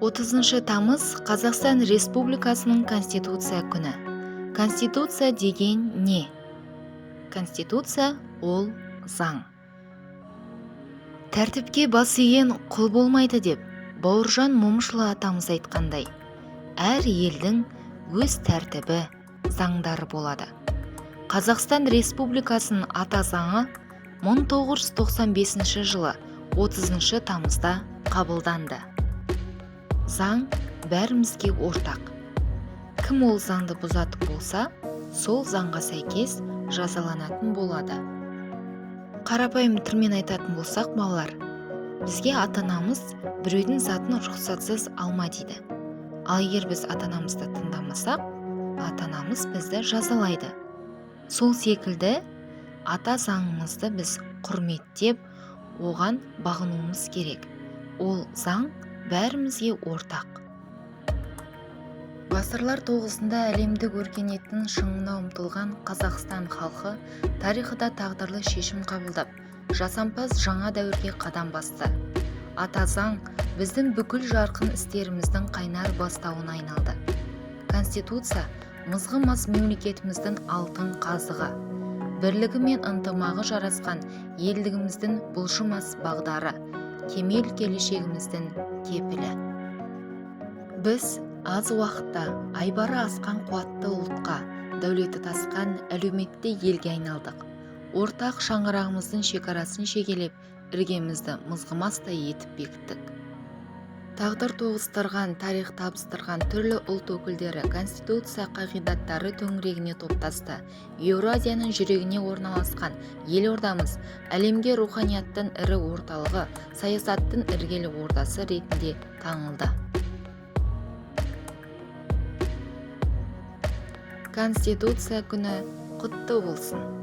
30 тамыз Қазақстан Республикасының Конституция күні. Конституция деген не? Конституция ол заң. Тәртіпке бас иген құл болмайды деп Бауыржан Момышұлы атамыз айтқандай, әр елдің өз тәртібі, заңдары болады. Қазақстан Республикасының ата заңы 1995 жылы 30 тамызда қабылданды. Заң бәрімізге ортақ. Кім ол заңды бұзатын болса, сол заңға сәйкес жазаланатын болады. Қарапайым тілмен айтатын болсақ, балалар, бізге ата-анамыз біреудің затын рұқсатсыз алма дейді. Ал егер біз ата-анамызды тыңдамасақ, ата-анамыз бізді жазалайды. Сол секілді ата заңымызды біз құрметтеп, оған бағынуымыз керек. Ол заң бәрімізге ортақ. Ғасырлар тоғысында әлемдік өркениеттің шыңына ұмтылған Қазақстан халқы тарихында тағдырлы шешім қабылдап, жасампаз жаңа дәуірге қадам басты. Ата заң біздің бүкіл жарқын істеріміздің қайнар бастауына айналды. Конституция мызғымас мемлекетіміздің алтын қазығы, бірлігі мен ынтымағы жарасқан елдігіміздің бұлжымас бағдары, кемел келешегіміздің кепілі. Біз аз уақытта айбары асқан қуатты ұлтқа, дәулеті тасқан әлеуметті елге айналдық. Ортақ шаңырағымыздың шекарасын шегелеп, іргемізді мызғымастай етіп бекіттік. Тағдыр тоғыстырған, тарих табыстырған түрлі ұлт өкілдері Конституция қағидаттары төңірегіне топтасты. Еуразияның жүрегіне орналасқан елордамыз әлемге руханияттың ірі орталығы, саясаттың іргелі ордасы ретінде танылды. Конституция күні құтты болсын.